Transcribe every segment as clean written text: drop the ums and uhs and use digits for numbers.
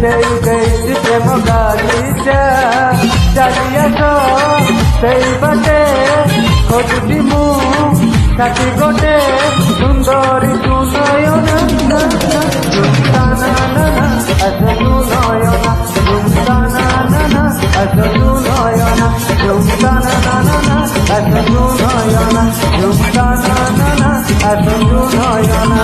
সেই দেইছি প্রেম গালিচা চালিয়া তো সেই বাটে খোঁজছি মু সাথী গোটে সুন্দরী সুনয়না আসলু নয়না ঝুমকানা আসলু নয়না ঝুমকানা আসলু নয়না ঝুমকানা আসলু নয়না।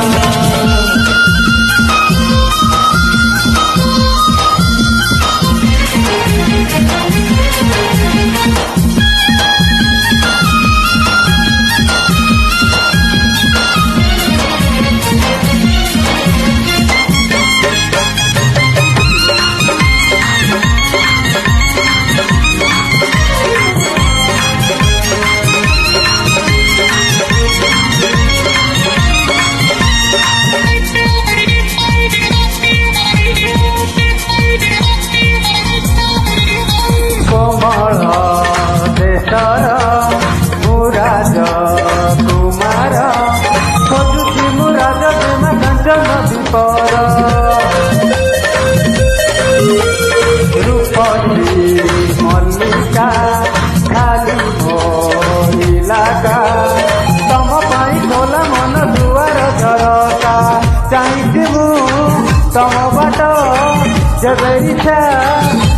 मल्लिका खाली भोलाका तम पाई खोला मन दुआर झरका चाहती तम बाट जब इच्छा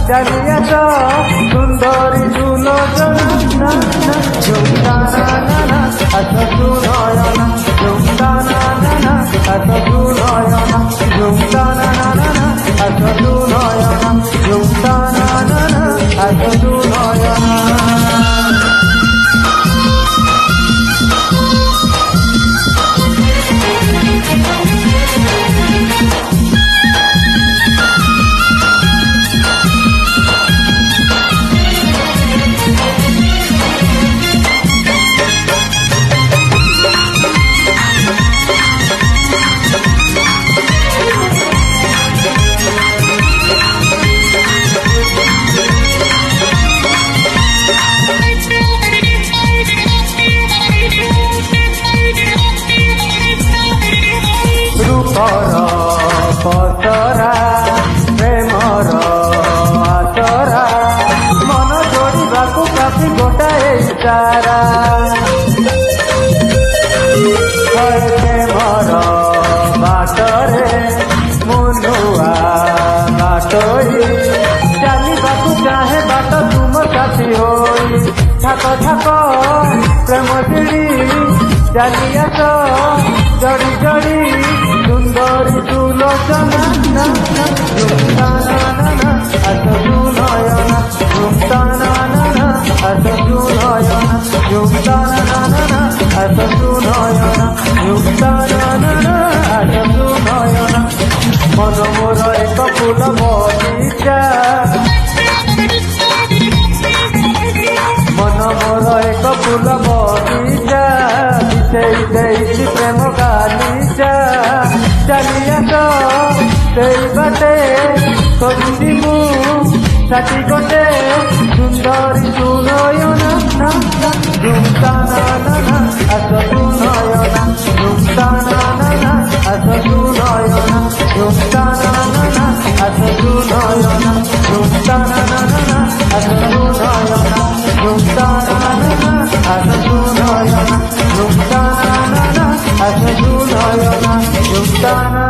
चली आस सुंदरी सुलोचना झुमकाना असलु नयना झुमकाना असलु नयना झुमकाना असलु नयना झुमकाना असलु नयना। पसरा प्रेमर आसरा मन जोड़ा काफी गोटाए इशारा प्रेमर बाटरे मुनुआ बाटोई चलवा चाहे बाट तुम साथी हो थाक थाक प्रेम सीढ़ी चली आस जड़ी जड़ी सुंदरी सुलोचना झुमकाना असलु नयना झुमकाना असलु नयना झुमकाना असलु नयना झुमकाना असलु नयना। मन मोर एक फूल बगीचा मन मोर एक फूल बगीचा बिछेई देइछि प्रेम गालिचा चलिया तो সেই বাটে খোঁজছি মু সাথী গোটে সুন্দরী সুনয়না ঝুমকানা আসলু নয়না ঝুমকানা আসলু নয়না ঝুমকানা আসলু নয়না ঝুমকানা আসলু নয়না ঝুমকানা আসলু নয়না ঝুমকানা আসলু নয়না ঝুমকানা।